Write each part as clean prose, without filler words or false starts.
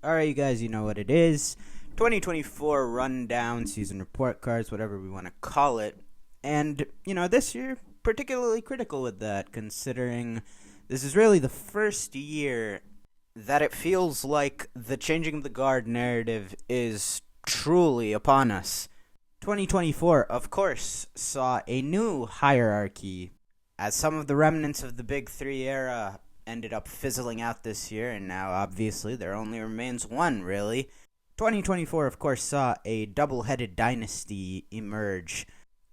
Alright, you guys, you know what it is. 2024 rundown, season report cards, whatever we want to call it. And, this year, particularly critical with that, considering this is really the first year that it feels like the changing of the guard narrative is truly upon us. 2024, of course, saw a new hierarchy as some of the remnants of the Big Three era ended up fizzling out this year, and now obviously there only remains one, really. 2024, of course, saw a double-headed dynasty emerge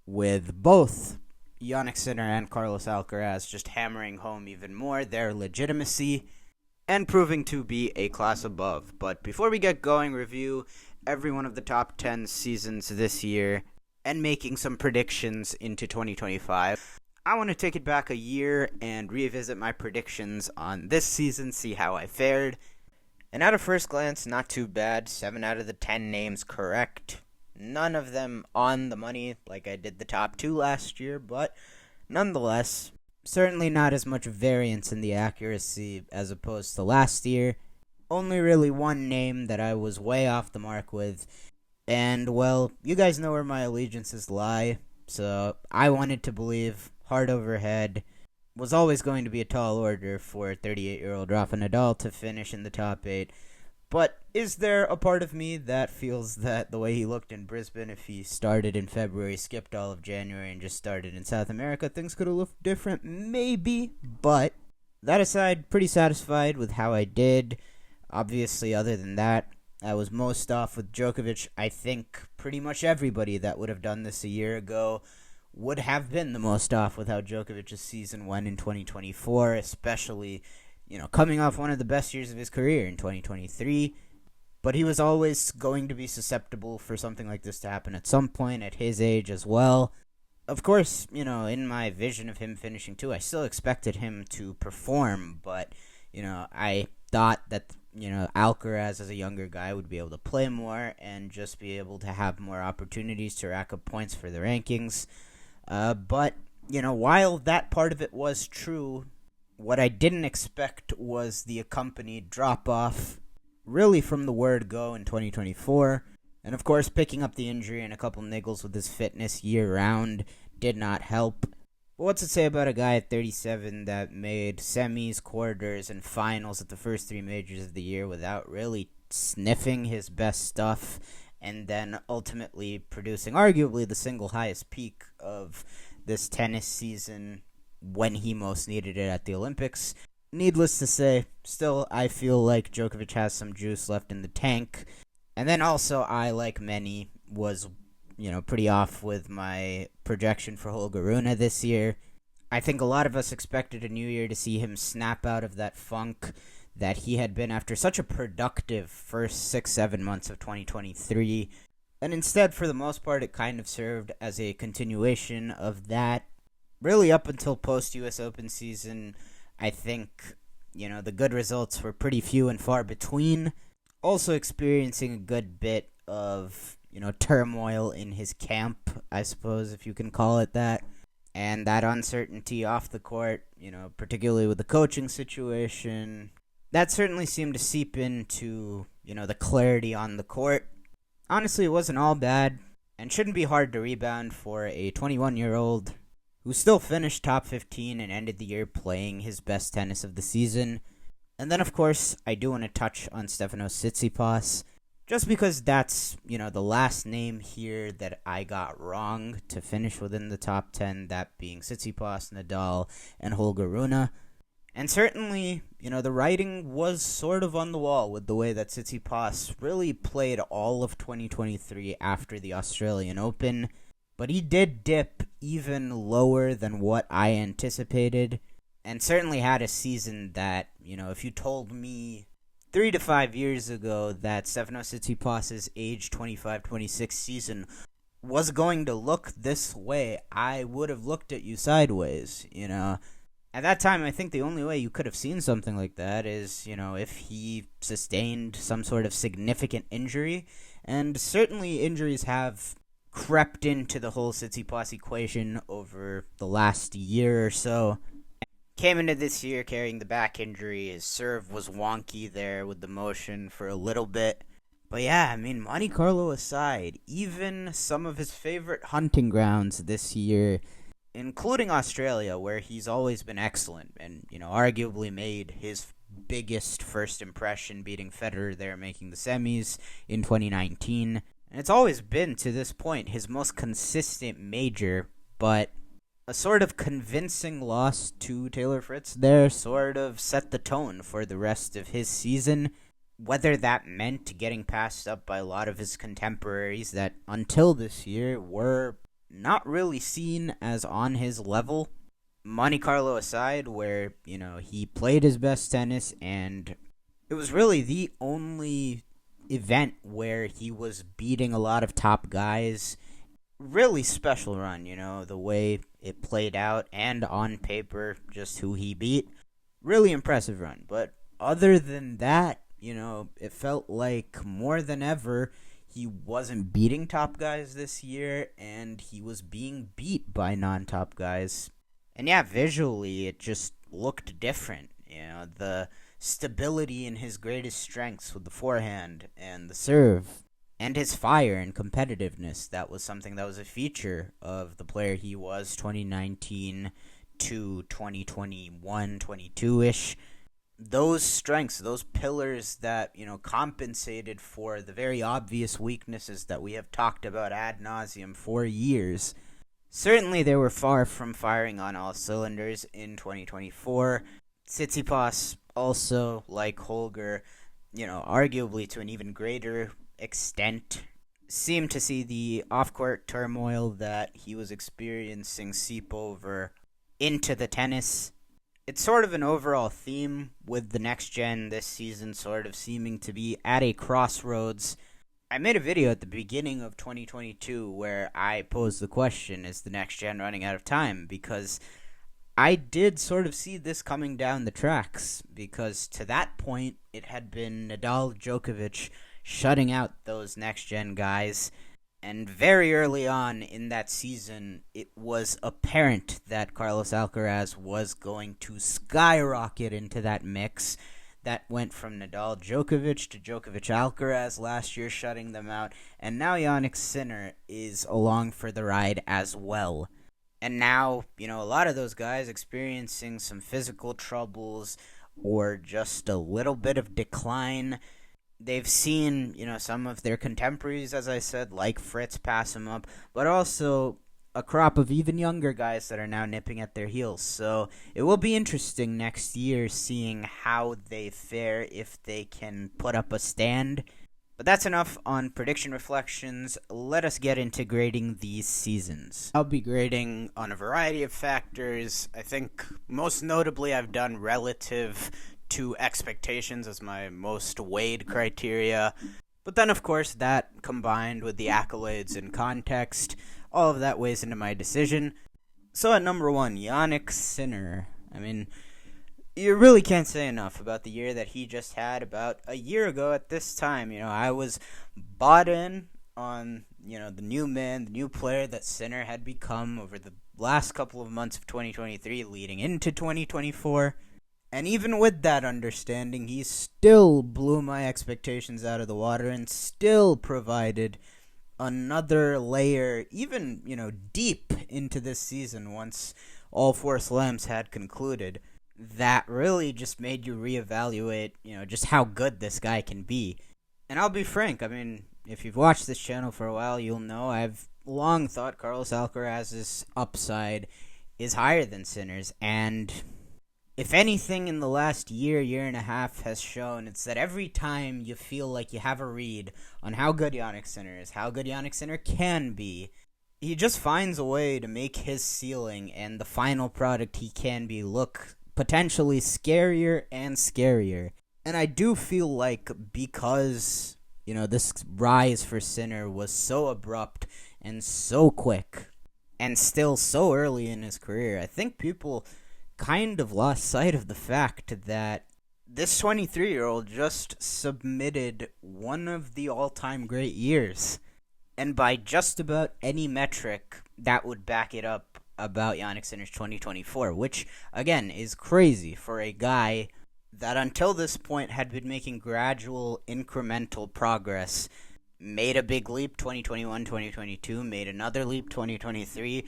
with both Yannick Sinner and Carlos Alcaraz just hammering home even more their legitimacy and proving to be a class above. But before we get going, review every one of the top 10 seasons this year and making some predictions into 2025. I want to take it back a year and revisit my predictions on this season, see how I fared. And at a first glance, not too bad. 7 out of the 10 names correct. None of them on the money like I did the top 2 last year, but nonetheless, certainly not as much variance in the accuracy as opposed to last year. Only really one name that I was way off the mark with. And, well, you guys know where my allegiances lie, so I wanted to believe hard overhead was always going to be a tall order for 38-year-old Rafa Nadal to finish in the top 8. But is there a part of me that feels that the way he looked in Brisbane, if he started in February, skipped all of January, and just started in South America, things could have looked different? Maybe, but that aside, pretty satisfied with how I did. Obviously, other than that, I was most off with Djokovic. I think pretty much everybody that would have done this a year ago would have been the most off with how Djokovic's season went in 2024, especially, coming off one of the best years of his career in 2023. But he was always going to be susceptible for something like this to happen at some point at his age as well. Of course, in my vision of him finishing too, I still expected him to perform, but, I thought that, Alcaraz as a younger guy would be able to play more and just be able to have more opportunities to rack up points for the rankings. But, while that part of it was true, what I didn't expect was the accompanied drop-off, really from the word go in 2024. And, of course, picking up the injury and a couple niggles with his fitness year-round did not help. But what's it say about a guy at 37 that made semis, quarters, and finals at the first 3 majors of the year without really sniffing his best stuff, and then ultimately producing arguably the single highest peak of this tennis season when he most needed it at the Olympics? Needless to say, still I feel like Djokovic has some juice left in the tank. And then also I, like many, was pretty off with my projection for Holger Rune this year. I think a lot of us expected a new year to see him snap out of that funk that he had been after such a productive first 6-7 months of 2023. And instead, for the most part, it kind of served as a continuation of that. Really up until post-US Open season, I think, the good results were pretty few and far between. Also experiencing a good bit of, turmoil in his camp, I suppose, if you can call it that. And that uncertainty off the court, particularly with the coaching situation, that certainly seemed to seep into, the clarity on the court. Honestly, it wasn't all bad, and shouldn't be hard to rebound for a 21-year-old who still finished top 15 and ended the year playing his best tennis of the season. And then, of course, I do want to touch on Stefanos Tsitsipas, just because that's, the last name here that I got wrong to finish within the top 10, that being Tsitsipas, Nadal, and Holger Rune. And certainly, the writing was sort of on the wall with the way that Tsitsipas really played all of 2023 after the Australian Open. But he did dip even lower than what I anticipated, and certainly had a season that, if you told me 3 to 5 years ago that Stefanos Tsitsipas' age 25-26 season was going to look this way, I would have looked at you sideways, At that time, I think the only way you could have seen something like that is, if he sustained some sort of significant injury. And certainly injuries have crept into the whole Tsitsipas equation over the last year or so. Came into this year carrying the back injury. His serve was wonky there with the motion for a little bit. But yeah, I mean, Monte Carlo aside, even some of his favorite hunting grounds this year, including Australia, where he's always been excellent and, arguably made his biggest first impression beating Federer there, making the semis in 2019. And it's always been, to this point, his most consistent major, but a sort of convincing loss to Taylor Fritz there sort of set the tone for the rest of his season. Whether that meant getting passed up by a lot of his contemporaries that, until this year, were not really seen as on his level. Monte Carlo aside, where, he played his best tennis, and it was really the only event where he was beating a lot of top guys. Really special run, the way it played out, and on paper, just who he beat. Really impressive run. But other than that, it felt like more than ever he wasn't beating top guys this year, and he was being beat by non-top guys. And yeah, visually, it just looked different. The stability in his greatest strengths with the forehand and the serve, and his fire and competitiveness, that was something that was a feature of the player he was 2019 to 2021, 22-ish. Those strengths, those pillars that, compensated for the very obvious weaknesses that we have talked about ad nauseum for years. Certainly they were far from firing on all cylinders in 2024. Tsitsipas also, like Holger, arguably to an even greater extent, seemed to see the off-court turmoil that he was experiencing seep over into the tennis. It's sort of an overall theme with the next gen this season sort of seeming to be at a crossroads. I made a video at the beginning of 2022 where I posed the question, is the next gen running out of time? Because I did sort of see this coming down the tracks, because to that point it had been Nadal, Djokovic shutting out those next gen guys. And very early on in that season, it was apparent that Carlos Alcaraz was going to skyrocket into that mix. That went from Nadal Djokovic to Djokovic Alcaraz last year, shutting them out. And now Jannik Sinner is along for the ride as well. And now, a lot of those guys experiencing some physical troubles or just a little bit of decline. They've seen, some of their contemporaries, as I said, like Fritz, pass him up, but also a crop of even younger guys that are now nipping at their heels. So it will be interesting next year seeing how they fare, if they can put up a stand. But that's enough on prediction reflections. Let us get into grading these seasons. I'll be grading on a variety of factors. I think most notably I've done relative to expectations as my most weighed criteria. But then, of course, that combined with the accolades and context, all of that weighs into my decision. So at number 1, Jannik Sinner. I mean, you really can't say enough about the year that he just had. About a year ago at this time, I was bought in on, the new man, the new player that Sinner had become over the last couple of months of 2023 leading into 2024. And even with that understanding, he still blew my expectations out of the water and still provided another layer, even, deep into this season once all 4 slams had concluded, that really just made you reevaluate, just how good this guy can be. And I'll be frank, I mean, if you've watched this channel for a while, you'll know I've long thought Carlos Alcaraz's upside is higher than Sinner's, and if anything in the last year and a half has shown, it's that every time you feel like you have a read on how good Jannik Sinner is, how good Jannik Sinner can be, he just finds a way to make his ceiling and the final product he can be look potentially scarier and scarier. And I do feel like because, this rise for Sinner was so abrupt and so quick and still so early in his career, I think people kind of lost sight of the fact that this 23-year-old just submitted one of the all-time great years. And by just about any metric that would back it up, about Yannick Sinner's 2024, which, again, is crazy for a guy that until this point had been making gradual, incremental progress. Made a big leap 2021, 2022, made another leap 2023,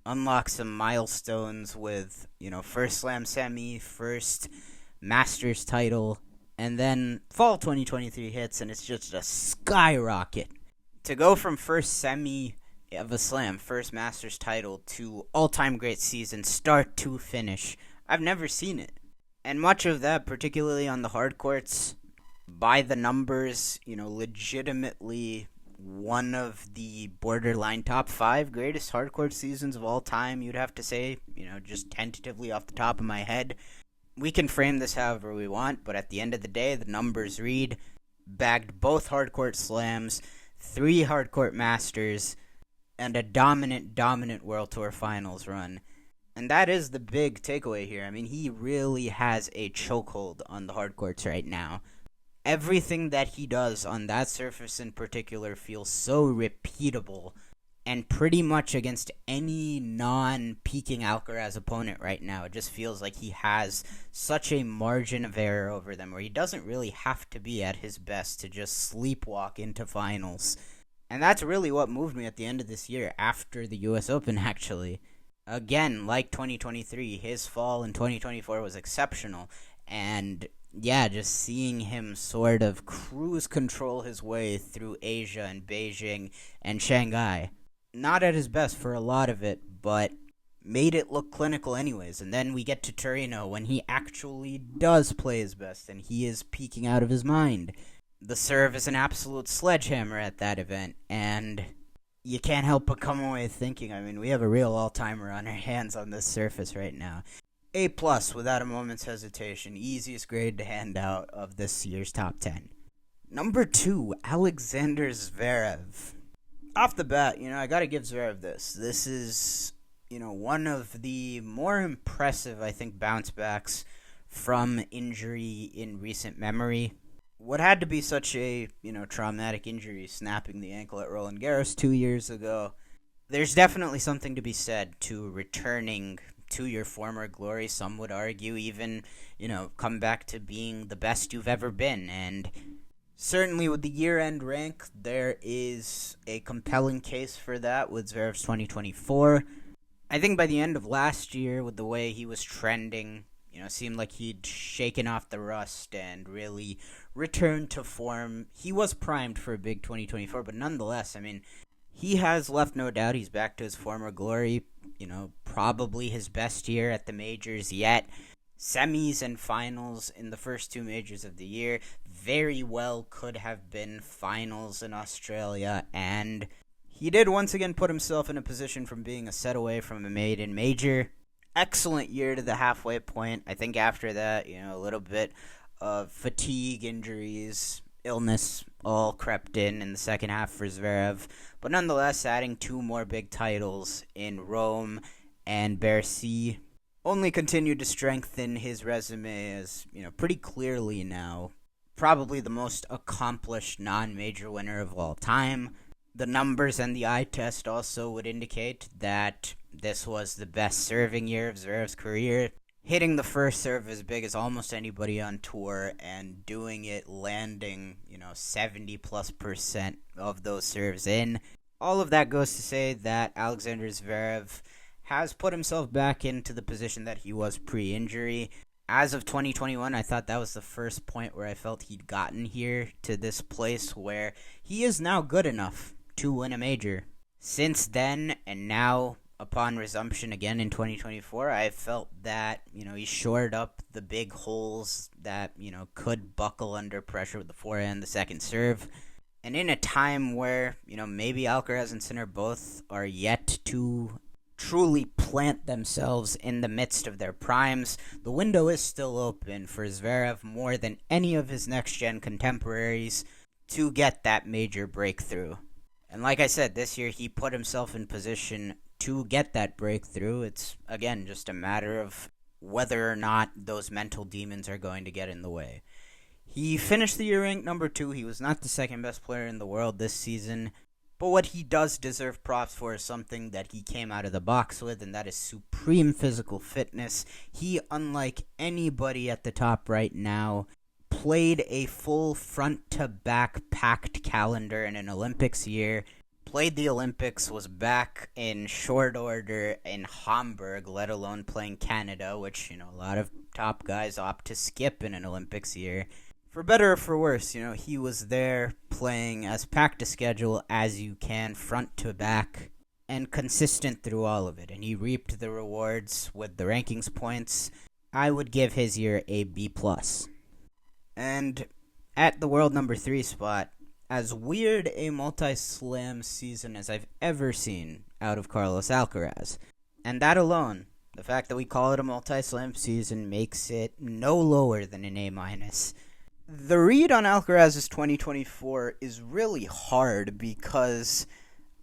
unlocked some milestones with, first Slam semi, first Masters title, and then fall 2023 hits, and it's just a skyrocket. To go from first semi of a Slam, first Masters title, to all-time great season, start to finish, I've never seen it. And much of that, particularly on the hard courts, by the numbers, legitimately one of the borderline top 5 greatest hardcourt seasons of all time, you'd have to say, just tentatively off the top of my head. We can frame this however we want, but at the end of the day, the numbers read, bagged both hardcourt slams, 3 hardcourt masters, and a dominant World Tour Finals run. And that is the big takeaway here. I mean, he really has a chokehold on the hardcourts right now. Everything that he does on that surface in particular feels so repeatable, and pretty much against any non-peaking Alcaraz opponent right now, it just feels like he has such a margin of error over them where he doesn't really have to be at his best to just sleepwalk into finals. And that's really what moved me at the end of this year after the US Open, actually. Again, like 2023, his fall in 2024 was exceptional, and yeah, just seeing him sort of cruise control his way through Asia and Beijing and Shanghai. Not at his best for a lot of it, but made it look clinical anyways. And then we get to Torino when he actually does play his best and he is peaking out of his mind. The serve is an absolute sledgehammer at that event, and you can't help but come away thinking, I mean, we have a real all-timer on our hands on this surface right now. A+, without a moment's hesitation. Easiest grade to hand out of this year's top 10. Number 2, Alexander Zverev. Off the bat, I gotta give Zverev this. This is, one of the more impressive, I think, bounce backs from injury in recent memory. What had to be such a, traumatic injury, snapping the ankle at Roland Garros 2 years ago. There's definitely something to be said to returning to your former glory. Some would argue even, come back to being the best you've ever been. And certainly with the year-end rank, there is a compelling case for that with Zverev's 2024. I think by the end of last year, with the way he was trending, seemed like he'd shaken off the rust and really returned to form. He was primed for a big 2024, but nonetheless, I mean, he has left no doubt he's back to his former glory. Probably his best year at the majors yet. Semis and finals in the first 2 majors of the year. Very well could have been finals in Australia, and he did once again put himself in a position from being a set away from a maiden major. Excellent year to the halfway point. I think after that, a little bit of fatigue, injuries, illness all crept in the second half for Zverev. But nonetheless, adding 2 more big titles in Rome and Bercy only continued to strengthen his resume as, pretty clearly now, probably the most accomplished non-major winner of all time. The numbers and the eye test also would indicate that this was the best serving year of Zverev's career, hitting the first serve as big as almost anybody on tour and doing it landing, 70+% of those serves in. All of that goes to say that Alexander Zverev has put himself back into the position that he was pre-injury. As of 2021, I thought that was the first point where I felt he'd gotten here to this place where he is now good enough to win a major. Since then, and now upon resumption again in 2024, I felt that, he shored up the big holes that, could buckle under pressure with the forehand, the second serve. And in a time where, maybe Alcaraz and Sinner both are yet to truly plant themselves in the midst of their primes, the window is still open for Zverev more than any of his next-gen contemporaries to get that major breakthrough. And like I said, this year he put himself in position to get that breakthrough. It's, again, just a matter of whether or not those mental demons are going to get in the way. He finished the year ranked number 2. He was not the second best player in the world this season. But what he does deserve props for is something that he came out of the box with, and that is supreme physical fitness. He, unlike anybody at the top right now, played a full front-to-back packed calendar in an Olympics year, played the Olympics, was back in short order in Hamburg, let alone playing Canada, which, a lot of top guys opt to skip in an Olympics year. For better or for worse, he was there playing as packed a schedule as you can, front to back, and consistent through all of it. And he reaped the rewards with the rankings points. I would give his year a B+. And at the world number 3 spot, as weird a multi-slam season as I've ever seen out of Carlos Alcaraz. And that alone, the fact that we call it a multi-slam season, makes it no lower than an A-. The read on Alcaraz's 2024 is really hard because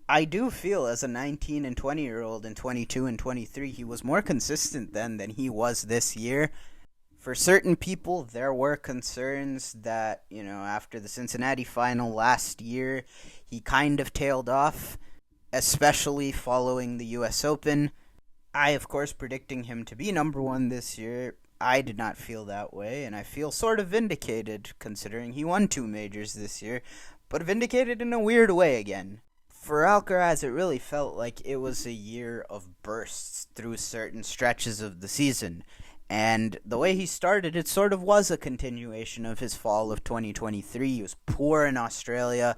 I do feel as a 19 and 20-year-old and 22 and 23, he was more consistent then than he was this year. For certain people, there were concerns that, after the Cincinnati final last year, he kind of tailed off, especially following the U.S. Open. I, of course, predicting him to be number 1 this year. I did not feel that way, and I feel sort of vindicated considering he won 2 majors this year, but vindicated in a weird way again. For Alcaraz, it really felt like it was a year of bursts through certain stretches of the season, and the way he started, it sort of was a continuation of his fall of 2023. He was poor in Australia.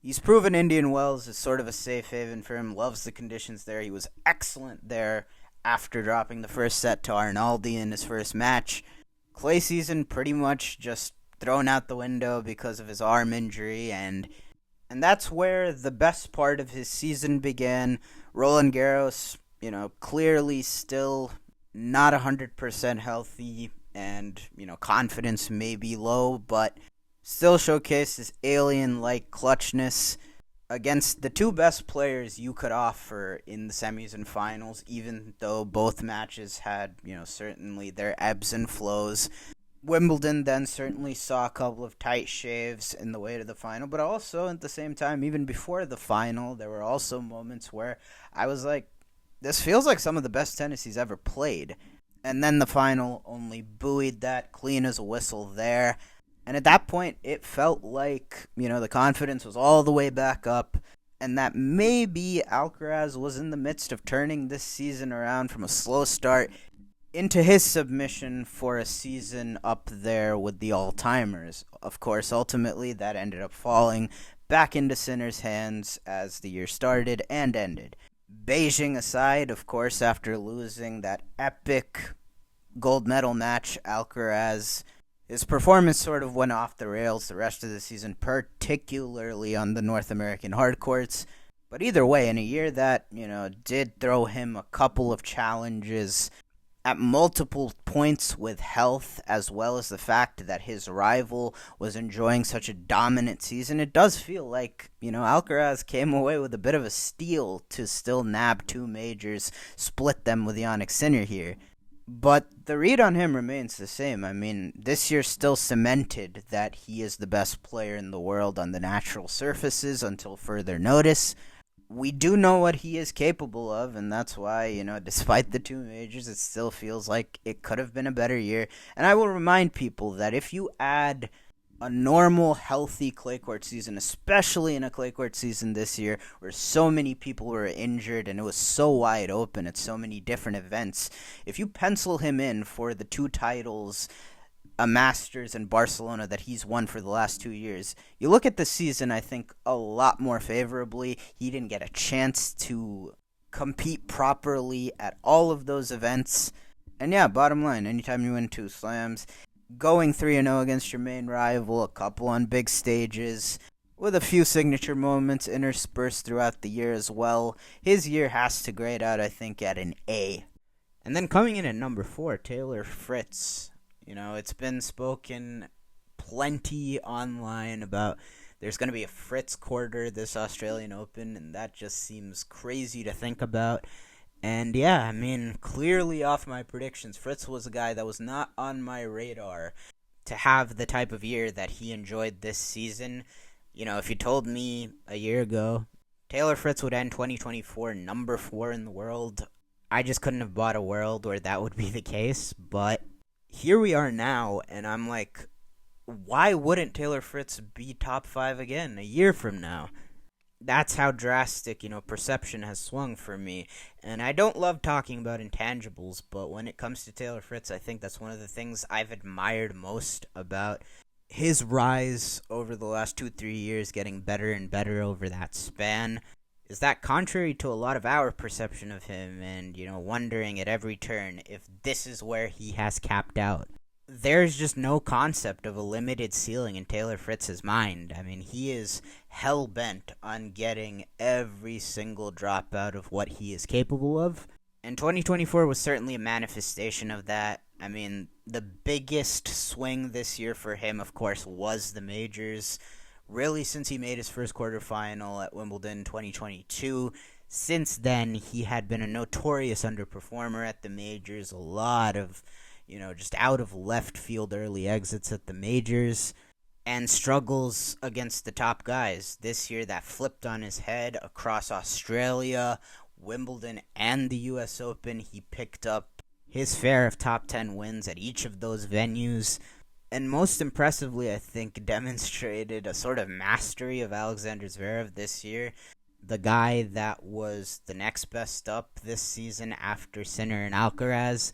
He's proven Indian Wells is sort of a safe haven for him, loves the conditions there. He was excellent there after dropping the first set to Arnaldi in his first match. Clay season pretty much just thrown out the window because of his arm injury, and that's where the best part of his season began. Roland Garros, clearly still not 100% healthy, and, confidence may be low, but still showcased his alien-like clutchness against the 2 best players you could offer in the semis and finals, even though both matches had, certainly their ebbs and flows. Wimbledon then certainly saw a couple of tight shaves in the way to the final, but also at the same time, even before the final, there were also moments where I was like, this feels like some of the best tennis he's ever played. And then the final only buoyed that, clean as a whistle there. And at that point, it felt like, the confidence was all the way back up, and that maybe Alcaraz was in the midst of turning this season around from a slow start into his submission for a season up there with the all-timers. Of course, ultimately, that ended up falling back into Sinner's hands as the year started and ended. Beijing aside, of course, after losing that epic gold medal match, Alcaraz, his performance sort of went off the rails the rest of the season, particularly on the North American hard courts. But either way, in a year that, did throw him a couple of challenges at multiple points with health, as well as the fact that his rival was enjoying such a dominant season, it does feel like, Alcaraz came away with a bit of a steal to still nab 2 majors, split them with Jannik Sinner here. But the read on him remains the same. I mean, this year still cemented that he is the best player in the world on the natural surfaces until further notice. We do know what he is capable of, and that's why, despite the 2 majors, it still feels like it could have been a better year. And I will remind people that if you add a normal, healthy clay court season, especially in a clay court season this year, where so many people were injured and it was so wide open at so many different events, if you pencil him in for the 2 titles, a Masters in Barcelona, that he's won for the last 2 years, you look at the season, I think, a lot more favorably. He didn't get a chance to compete properly at all of those events. And yeah, bottom line, anytime you win 2 slams, going 3-0 against your main rival, a couple on big stages, with a few signature moments interspersed throughout the year as well, his year has to grade out, I think, at an A. And then coming in at number 4, Taylor Fritz. It's been spoken plenty online about there's going to be a Fritz quarter this Australian Open, and that just seems crazy to think about. And yeah, I mean, clearly off my predictions. Fritz was a guy that was not on my radar to have the type of year that he enjoyed this season. If you told me a year ago Taylor Fritz would end 2024 number 4 in the world. I just couldn't have bought a world where that would be the case, but here we are now, and I'm like, why wouldn't Taylor Fritz be top 5 again a year from now? That's how drastic, perception has swung for me. And I don't love talking about intangibles, but when it comes to Taylor Fritz, I think that's one of the things I've admired most about his rise over the last 2-3 years, getting better and better over that span, is that contrary to a lot of our perception of him and, wondering at every turn if this is where he has capped out, there's just no concept of a limited ceiling in Taylor Fritz's mind. I mean, he is hell-bent on getting every single drop out of what he is capable of. And 2024 was certainly a manifestation of that. I mean, the biggest swing this year for him, of course, was the majors. Really, since he made his first quarterfinal at Wimbledon 2022, since then, he had been a notorious underperformer at the majors. A lot of just out of left field early exits at the majors and struggles against the top guys. This year that flipped on his head across Australia, Wimbledon, and the US Open. He picked up his share of top 10 wins at each of those venues, and most impressively, I think, demonstrated a sort of mastery of Alexander Zverev this year. The guy that was the next best up this season after Sinner and Alcaraz,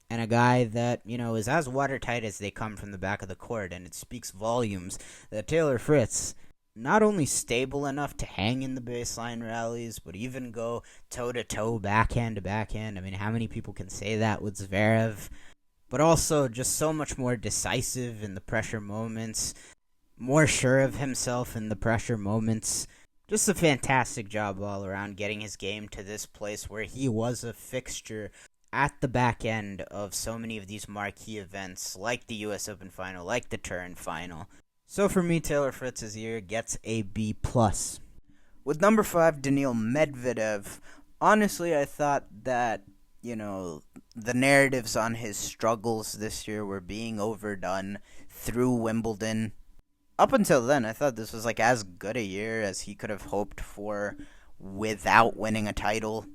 and a guy that, is as watertight as they come from the back of the court, and it speaks volumes that Taylor Fritz, not only stable enough to hang in the baseline rallies, but even go toe-to-toe, backhand to backhand. I mean, how many people can say that with Zverev? But also just so much more decisive in the pressure moments, more sure of himself in the pressure moments. Just a fantastic job all around getting his game to this place where he was a fixture at the back end of so many of these marquee events, like the US Open final, like the Turin final. So for me, Taylor Fritz's year gets a B+. With number 5, Daniil Medvedev, honestly, I thought that, the narratives on his struggles this year were being overdone through Wimbledon. Up until then, I thought this was as good a year as he could have hoped for without winning a title.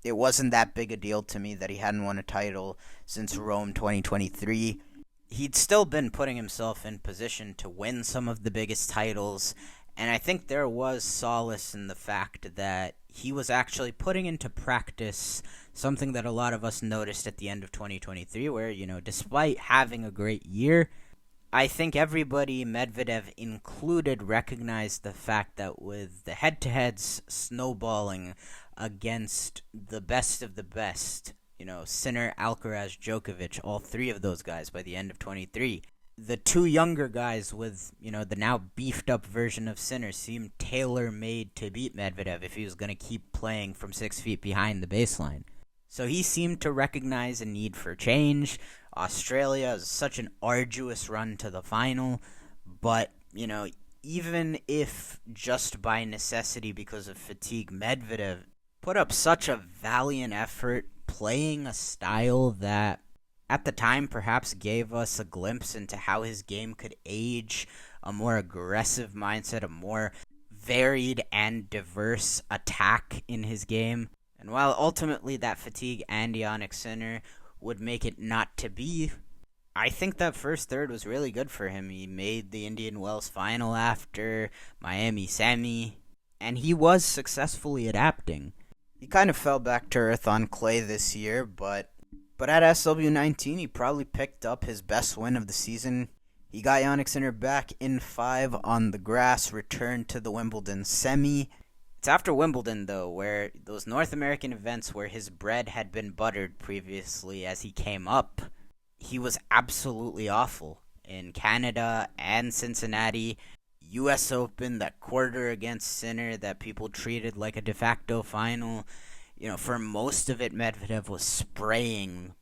It wasn't that big a deal to me that he hadn't won a title since Rome 2023. He'd still been putting himself in position to win some of the biggest titles, and I think there was solace in the fact that he was actually putting into practice something that a lot of us noticed at the end of 2023, where, despite having a great year, I think everybody, Medvedev included, recognized the fact that with the head-to-heads snowballing against the best of the best, Sinner, Alcaraz, Djokovic, all three of those guys by the end of 23. The two younger guys with, the now beefed-up version of Sinner seemed tailor-made to beat Medvedev if he was going to keep playing from 6 feet behind the baseline. So he seemed to recognize a need for change. Australia is such an arduous run to the final, but, even if just by necessity because of fatigue, Medvedev put up such a valiant effort playing a style that at the time perhaps gave us a glimpse into how his game could age, a more aggressive mindset, a more varied and diverse attack in his game. And while ultimately that fatigue and Jannik Sinner would make it not to be, I think that first third was really good for him. He made the Indian Wells final after Miami semi, and he was successfully adapting. He kind of fell back to earth on clay this year, but at SW19 he probably picked up his best win of the season. He got Jannik Sinner back in 5 on the grass, returned to the Wimbledon semi. It's after Wimbledon, though, where those North American events where his bread had been buttered previously as he came up, he was absolutely awful. In Canada and Cincinnati, US Open, that quarter against Sinner that people treated like a de facto final, for most of it, Medvedev was spraying,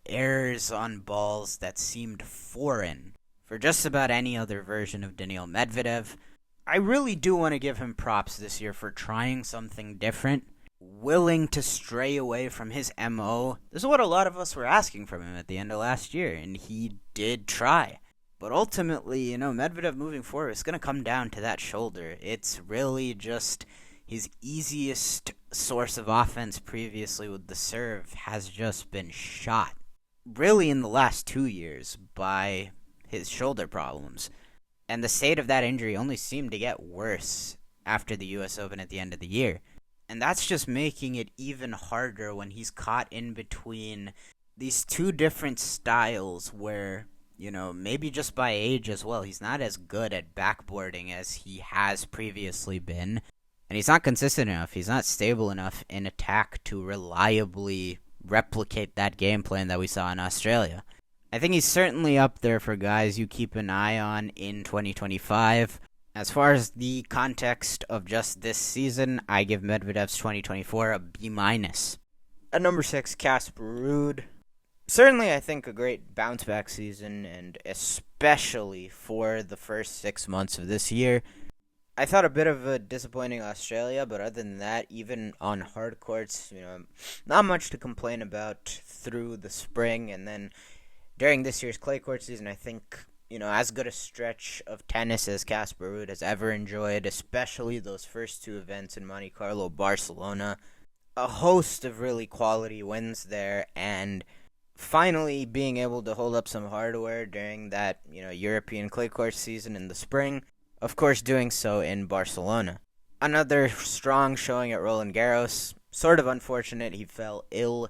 errors on balls that seemed foreign for just about any other version of Daniil Medvedev. I really do want to give him props this year for trying something different, willing to stray away from his MO. This is what a lot of us were asking from him at the end of last year, and he did try. But ultimately, Medvedev moving forward is going to come down to that shoulder. It's really just his easiest source of offense previously with the serve has just been shot, really in the last 2 years, by his shoulder problems. And the state of that injury only seemed to get worse after the U.S. Open at the end of the year. And that's just making it even harder when he's caught in between these two different styles where, maybe just by age as well, he's not as good at backboarding as he has previously been. And he's not consistent enough. He's not stable enough in attack to reliably replicate that game plan that we saw in Australia. I think he's certainly up there for guys you keep an eye on in 2025. As far as the context of just this season, I give Medvedev's 2024 a B-. At number 6, Casper Ruud. Certainly, I think a great bounce-back season, and especially for the first 6 months of this year. I thought a bit of a disappointing Australia, but other than that, even on hard courts, not much to complain about through the spring. And then during this year's clay court season, I think, as good a stretch of tennis as Casper Ruud has ever enjoyed, especially those first 2 events in Monte Carlo, Barcelona. A host of really quality wins there, and finally being able to hold up some hardware during that, European clay court season in the spring. Of course, doing so in Barcelona. Another strong showing at Roland Garros. Sort of unfortunate he fell ill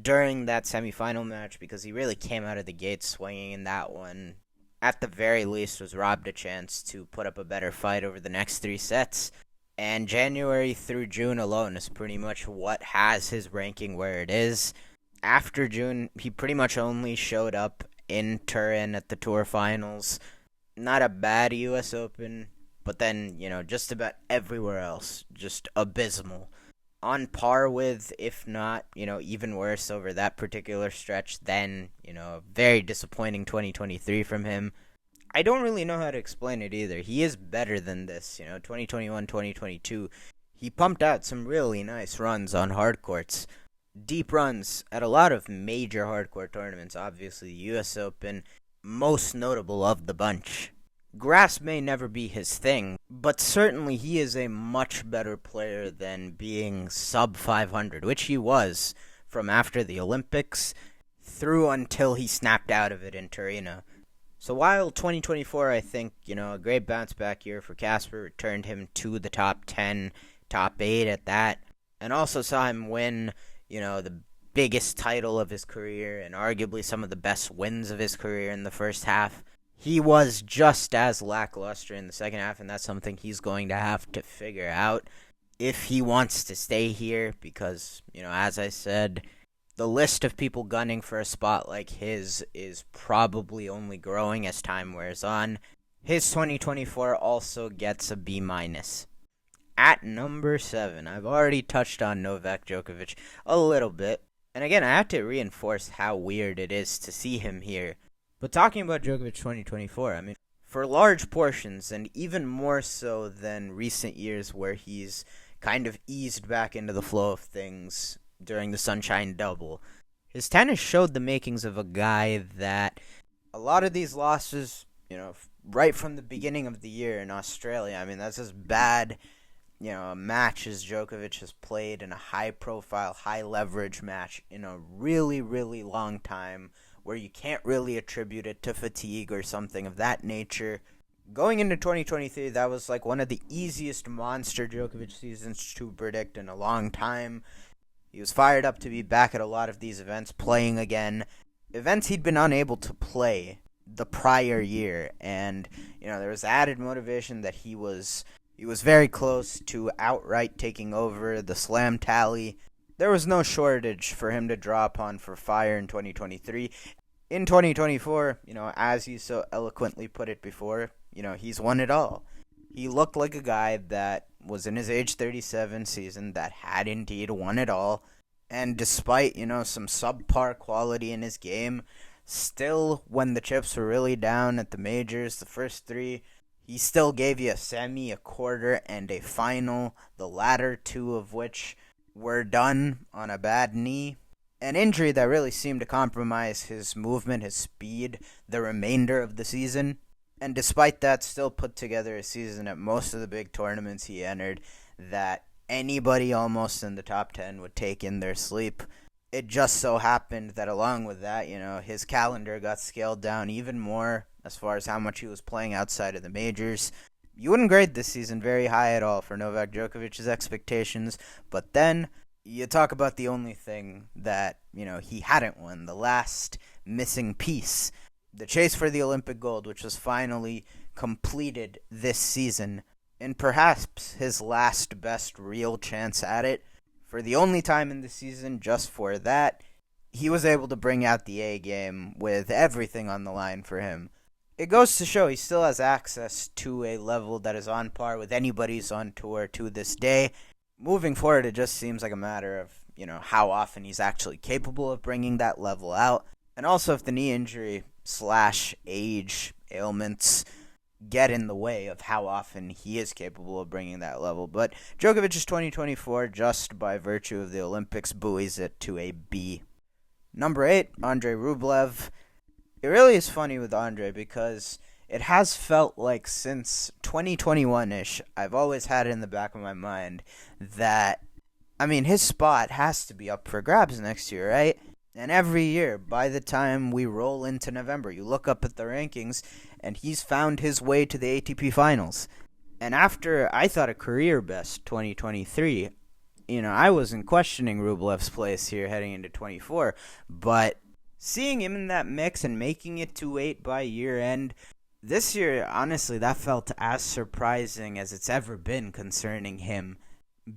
during that semifinal match because he really came out of the gate swinging in that one. At the very least, was robbed a chance to put up a better fight over the next 3 sets. And January through June alone is pretty much what has his ranking where it is. After June, he pretty much only showed up in Turin at the Tour Finals. Not a bad U.S. Open, but then, just about everywhere else, just abysmal. On par with, if not, even worse over that particular stretch than, a very disappointing 2023 from him. I don't really know how to explain it either. He is better than this, 2021, 2022. He pumped out some really nice runs on hard courts. Deep runs at a lot of major hardcourt tournaments, obviously the U.S. Open, most notable of the bunch. Grass may never be his thing, but certainly he is a much better player than being sub 500, which he was from after the Olympics through until he snapped out of it in Torino. So while 2024, I think, a great bounce-back year for Casper, returned him to the top 10, top 8 at that, and also saw him win, the biggest title of his career and arguably some of the best wins of his career in the first half. He was just as lackluster in the second half, and that's something he's going to have to figure out if he wants to stay here because, as I said, the list of people gunning for a spot like his is probably only growing as time wears on. His 2024 also gets a B-. At number 7, I've already touched on Novak Djokovic a little bit, and again, I have to reinforce how weird it is to see him here. But talking about Djokovic 2024, for large portions, and even more so than recent years where he's kind of eased back into the flow of things during the Sunshine Double, his tennis showed the makings of a guy that a lot of these losses, right from the beginning of the year in Australia, that's as bad a match as Djokovic has played in a high-profile, high-leverage match in a really, really long time, where you can't really attribute it to fatigue or something of that nature. Going into 2023, that was like one of the easiest monster Djokovic seasons to predict in a long time. He was fired up to be back at a lot of these events, playing again. Events he'd been unable to play the prior year, and there was added motivation that he was very close to outright taking over the slam tally. There was no shortage for him to draw upon for fire in 2023. In 2024, as you so eloquently put it before, he's won it all. He looked like a guy that was in his age 37 season that had indeed won it all. And despite, some subpar quality in his game, still, when the chips were really down at the majors, the first 3, he still gave you a semi, a quarter, and a final, the latter 2 of which were done on a bad knee. An injury that really seemed to compromise his movement, his speed, the remainder of the season. And despite that, still put together a season at most of the big tournaments he entered that, anybody almost in the top 10 would take in their sleep. It just so happened that along with that, his calendar got scaled down even more as far as how much he was playing outside of the majors. You wouldn't grade this season very high at all for Novak Djokovic's expectations, but then you talk about the only thing that, he hadn't won, the last missing piece. The chase for the Olympic gold, which was finally completed this season, and perhaps his last best real chance at it. For the only time in the season, just for that, he was able to bring out the A game with everything on the line for him. It goes to show he still has access to a level that is on par with anybody's on tour to this day. Moving forward, it just seems like a matter of, how often he's actually capable of bringing that level out. And also if the knee injury / age ailments get in the way of how often he is capable of bringing that level. But Djokovic's 2024, just by virtue of the Olympics, buoys it to a B. Number 8, Andrei Rublev. It really is funny with Andre because it has felt like since 2021-ish, I've always had it in the back of my mind that, his spot has to be up for grabs next year, right? And every year, by the time we roll into November, you look up at the rankings, and he's found his way to the ATP Finals. And after, I thought, a career-best 2023, I wasn't questioning Rublev's place here heading into 24, but seeing him in that mix and making it to 8 by year end, this year, honestly, that felt as surprising as it's ever been concerning him.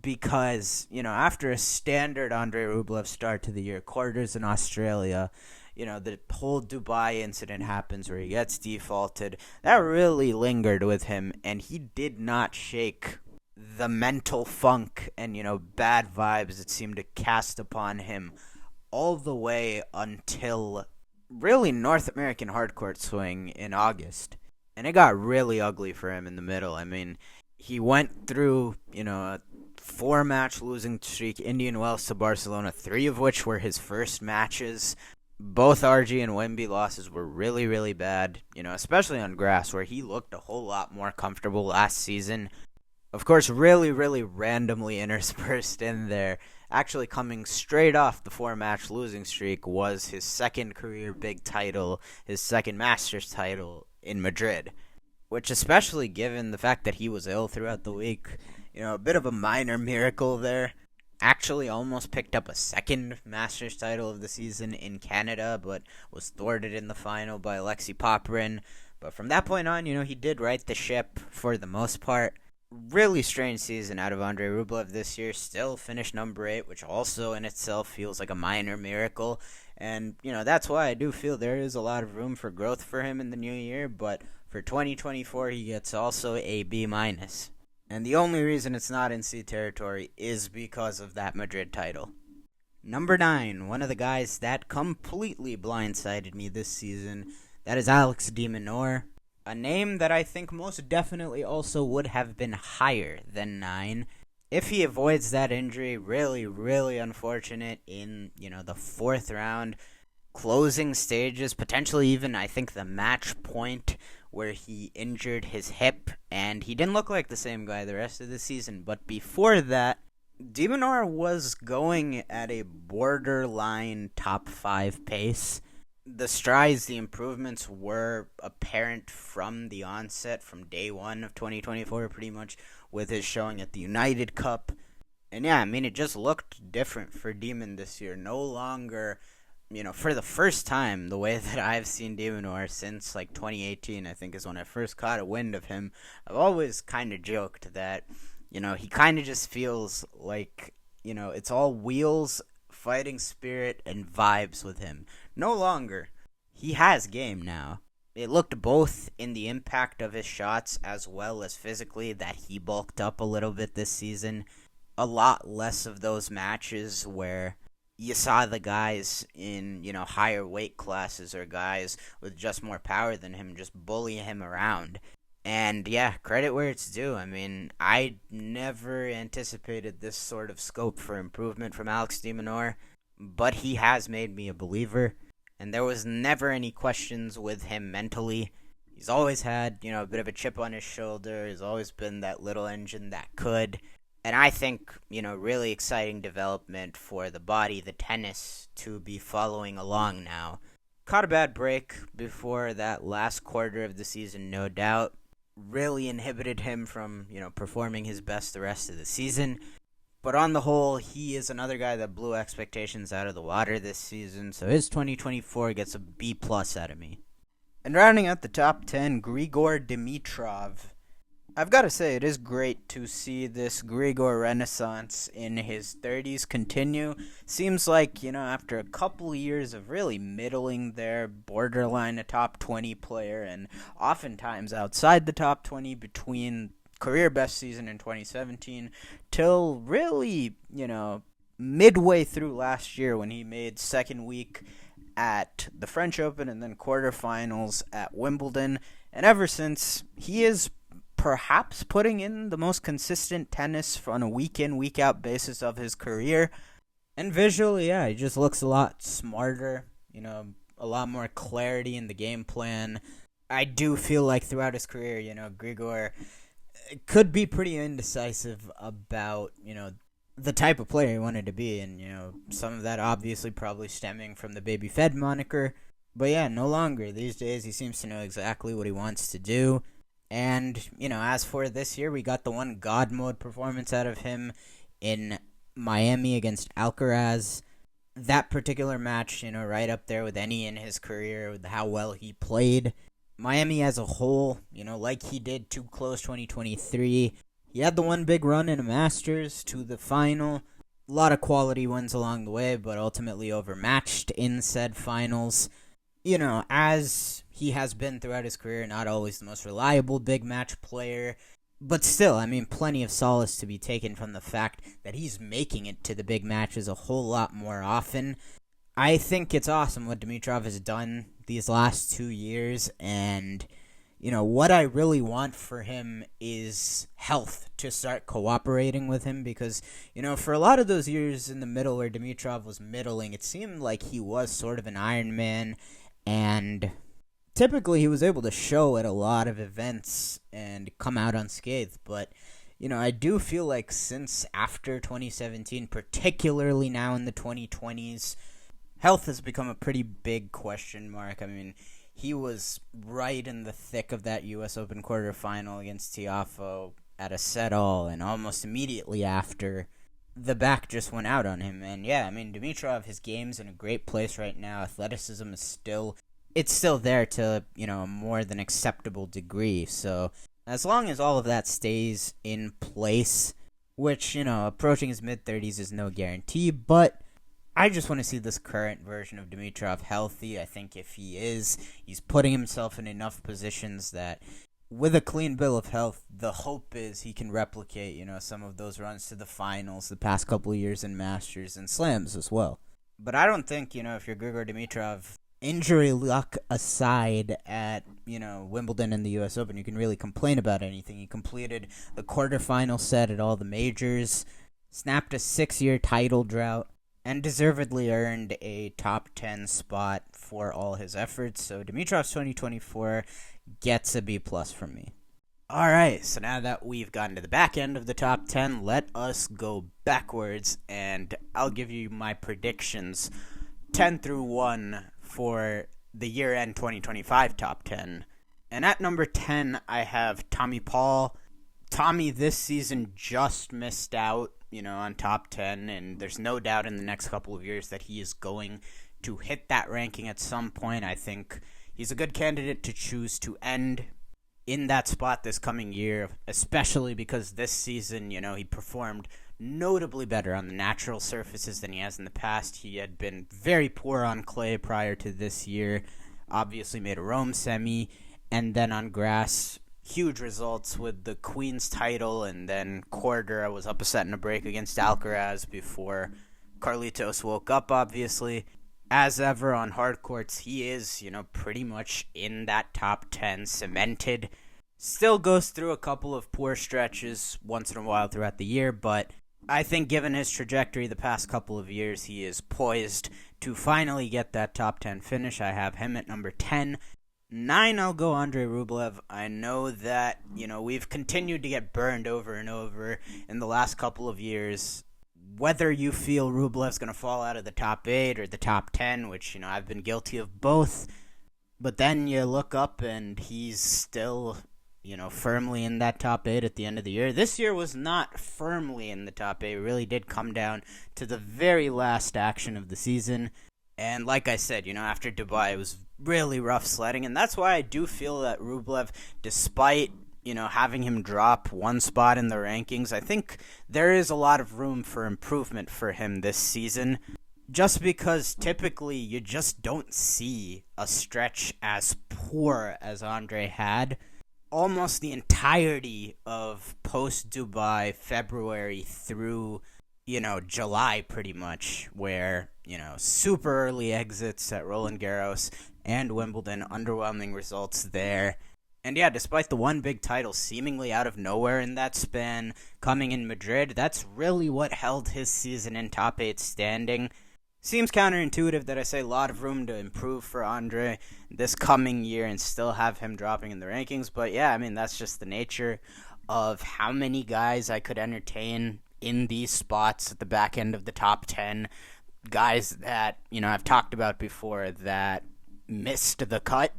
Because, after a standard Andrei Rublev start to the year, quarters in Australia, the whole Dubai incident happens where he gets defaulted. That really lingered with him, and he did not shake the mental funk and, bad vibes that seemed to cast upon him all the way until really North American hardcourt swing in August. And it got really ugly for him in the middle. He went through, a 4-match losing streak, Indian Wells to Barcelona, 3 of which were his first matches. Both RG and Wemby losses were really, really bad, especially on grass, where he looked a whole lot more comfortable last season. Of course, really, really randomly interspersed in there, actually coming straight off the 4-match losing streak, was his second career big title, his second Masters title in Madrid. Which, especially given the fact that he was ill throughout the week, a bit of a minor miracle there. Actually almost picked up a second Masters title of the season in Canada, but was thwarted in the final by Alexei Popyrin. But from that point on, he did right the ship for the most part. Really strange season out of Andrei Rublev this year. Still finished number 8, which also in itself feels like a minor miracle. And, that's why I do feel there is a lot of room for growth for him in the new year. But for 2024, he gets also a B-. And the only reason it's not in C territory is because of that Madrid title. Number 9, one of the guys that completely blindsided me this season, that is Alex de Minaur. A name that I think most definitely also would have been higher than 9. If he avoids that injury, really, really unfortunate in, the 4th round, closing stages, potentially even, I think, the match point where he injured his hip, and he didn't look like the same guy the rest of the season. But before that, de Minaur was going at a borderline top 5 pace. The strides, the improvements were apparent from the onset, from day 1 of 2024, pretty much, with his showing at the United Cup. And yeah, it just looked different for Demon this year. No longer, for the first time, the way that I've seen de Minaur since, 2018, I think, is when I first caught a wind of him. I've always kind of joked that, he kind of just feels like, it's all wheels, fighting spirit, and vibes with him. No longer. He has game now. It looked both in the impact of his shots as well as physically that he bulked up a little bit this season. A lot less of those matches where you saw the guys in, higher weight classes or guys with just more power than him just bully him around. And yeah, credit where it's due. I never anticipated this sort of scope for improvement from Alex de Minaur, but he has made me a believer. And there was never any questions with him mentally. He's always had, a bit of a chip on his shoulder. He's always been that little engine that could. And I think, really exciting development for the body, the tennis, to be following along now. Caught a bad break before that last quarter of the season, no doubt. Really inhibited him from, performing his best the rest of the season. But on the whole, he is another guy that blew expectations out of the water this season, so his 2024 gets a B+ out of me. And rounding out the top 10, Grigor Dimitrov. I've got to say, it is great to see this Grigor renaissance in his 30s continue. Seems like, after a couple years of really middling there, borderline a top 20 player, and oftentimes outside the top 20 between career best season in 2017 till really, midway through last year when he made second week at the French Open and then quarterfinals at Wimbledon. And ever since, he is perhaps putting in the most consistent tennis on a week-in, week-out basis of his career. And visually, he just looks a lot smarter, a lot more clarity in the game plan. I do feel like throughout his career, Grigor could be pretty indecisive about, the type of player he wanted to be. And, some of that obviously probably stemming from the Baby Fed moniker. But yeah, no longer. These days, he seems to know exactly what he wants to do. And, as for this year, we got the one God mode performance out of him in Miami against Alcaraz. That particular match, right up there with any in his career, with how well he played. Miami as a whole, like he did to close 2023. He had the one big run in a Masters to the final. A lot of quality wins along the way, but ultimately overmatched in said finals. As he has been throughout his career, not always the most reliable big match player. But still, plenty of solace to be taken from the fact that he's making it to the big matches a whole lot more often. I think it's awesome what Dimitrov has done these last 2 years, and, what I really want for him is health to start cooperating with him, because, for a lot of those years in the middle where Dimitrov was middling, it seemed like he was sort of an Iron Man, and typically he was able to show at a lot of events and come out unscathed, but I do feel like since after 2017, particularly now in the 2020s, health has become a pretty big question mark. He was right in the thick of that U.S. Open quarterfinal against Tiafoe at a set-all, and almost immediately after, the back just went out on him. And yeah, Dimitrov, his game's in a great place right now. Athleticism is still there to, a more than acceptable degree. So as long as all of that stays in place, which, approaching his mid-30s is no guarantee, but I just want to see this current version of Dimitrov healthy. I think if he is, he's putting himself in enough positions that with a clean bill of health, the hope is he can replicate, some of those runs to the finals the past couple of years in Masters and Slams as well. But I don't think, if you're Grigor Dimitrov, injury luck aside at, Wimbledon and the U.S. Open, you can really complain about anything. He completed the quarterfinal set at all the majors, snapped a 6-year title drought, and deservedly earned a top 10 spot for all his efforts. So Dimitrov's 2024 gets a B+ from me. Alright, so now that we've gotten to the back end of the top 10, let us go backwards, and I'll give you my predictions 10 through 1 for the year-end 2025 top 10. And at number 10, I have Tommy Paul. Tommy this season just missed out, on top 10, and there's no doubt in the next couple of years that he is going to hit that ranking at some point. I think he's a good candidate to choose to end in that spot this coming year, especially because this season, he performed notably better on the natural surfaces than he has in the past. He had been very poor on clay prior to this year, obviously made a Rome semi, and then on grass, huge results with the Queen's title, and then quarter, I was up a set and a break against Alcaraz before Carlitos woke up, obviously. As ever on hard courts, he is, pretty much in that top 10, cemented. Still goes through a couple of poor stretches once in a while throughout the year, but I think given his trajectory the past couple of years, he is poised to finally get that top 10 finish. I have him at number 10. 9, I'll go Andrei Rublev. I know that, we've continued to get burned over and over in the last couple of years. Whether you feel Rublev's going to fall out of the top 8 or the top 10, which, I've been guilty of both. But then you look up and he's still, firmly in that top 8 at the end of the year. This year was not firmly in the top 8. It really did come down to the very last action of the season. And like I said, after Dubai, it was really rough sledding. And that's why I do feel that Rublev, despite, having him drop one spot in the rankings, I think there is a lot of room for improvement for him this season. Just because typically you just don't see a stretch as poor as Andre had. Almost the entirety of post-Dubai February through, July pretty much, where, super early exits at Roland Garros and Wimbledon, underwhelming results there. And yeah, despite the one big title seemingly out of nowhere in that span coming in Madrid, that's really what held his season in top 8 standing. Seems counterintuitive that I say a lot of room to improve for Andre this coming year and still have him dropping in the rankings. But yeah, that's just the nature of how many guys I could entertain in these spots at the back end of the top 10. Guys that, I've talked about before that missed the cut.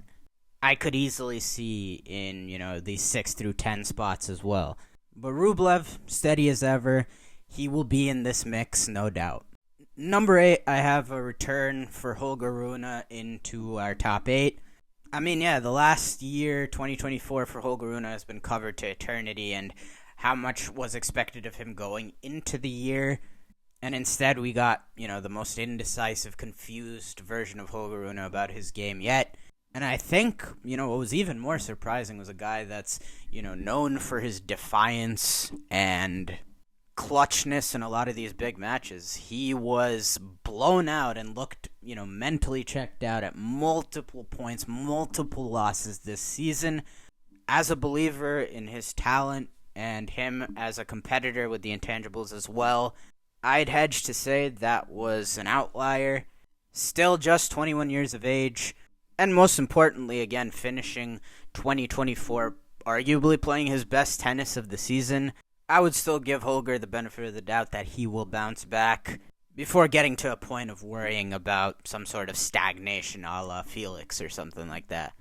I could easily see in, these 6 through 10 spots as well. But Rublev, steady as ever. He will be in this mix, no doubt. Number 8, I have a return for Holger Rune into our top 8. The last year, 2024, for Holger Rune has been covered to eternity, and how much was expected of him going into the year. And instead, we got, the most indecisive, confused version of Holger Rune about his game yet. And I think, what was even more surprising was a guy that's, known for his defiance and clutchness in a lot of these big matches. He was blown out and looked, mentally checked out at multiple points, multiple losses this season. As a believer in his talent and him as a competitor with the intangibles as well, I'd hedge to say that was an outlier. Still just 21 years of age, and most importantly, again, finishing 2024, arguably playing his best tennis of the season. I would still give Holger the benefit of the doubt that he will bounce back before getting to a point of worrying about some sort of stagnation a la Felix or something like that.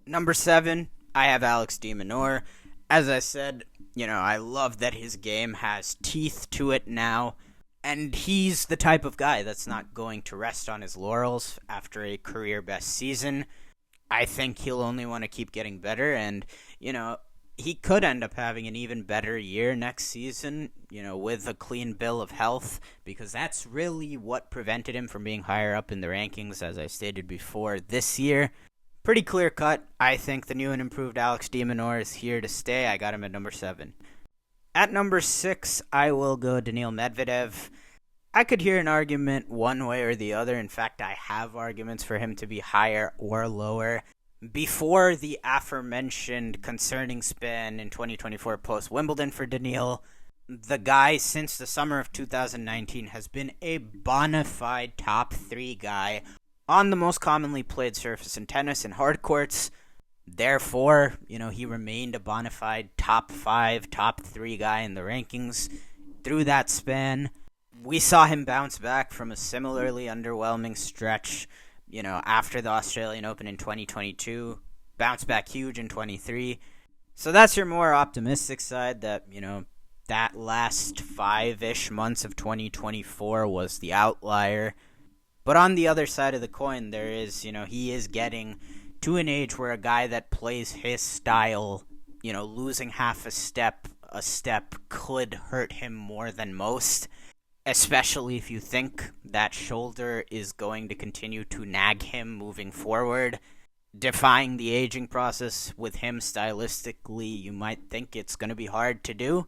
Number 7, I have Alex de Minaur. As I said, I love that his game has teeth to it now, and he's the type of guy that's not going to rest on his laurels after a career-best season. I think he'll only want to keep getting better, and, he could end up having an even better year next season, with a clean bill of health, because that's really what prevented him from being higher up in the rankings, as I stated before, this year. Pretty clear cut. I think the new and improved Alex de Minaur is here to stay. I got him at number 7. At number 6, I will go Daniil Medvedev. I could hear an argument one way or the other. In fact, I have arguments for him to be higher or lower. Before the aforementioned concerning spin in 2024 post-Wimbledon for Daniil, the guy since the summer of 2019 has been a bona fide top 3 guy on the most commonly played surface in tennis and hard courts. Therefore, he remained a bona fide top 5, top 3 guy in the rankings through that span. We saw him bounce back from a similarly underwhelming stretch, after the Australian Open in 2022, bounce back huge in 23. So that's your more optimistic side, that, that last 5-ish months of 2024 was the outlier. But on the other side of the coin, there is, he is getting to an age where a guy that plays his style, losing half a step could hurt him more than most. Especially if you think that shoulder is going to continue to nag him moving forward. Defying the aging process with him stylistically, you might think it's going to be hard to do.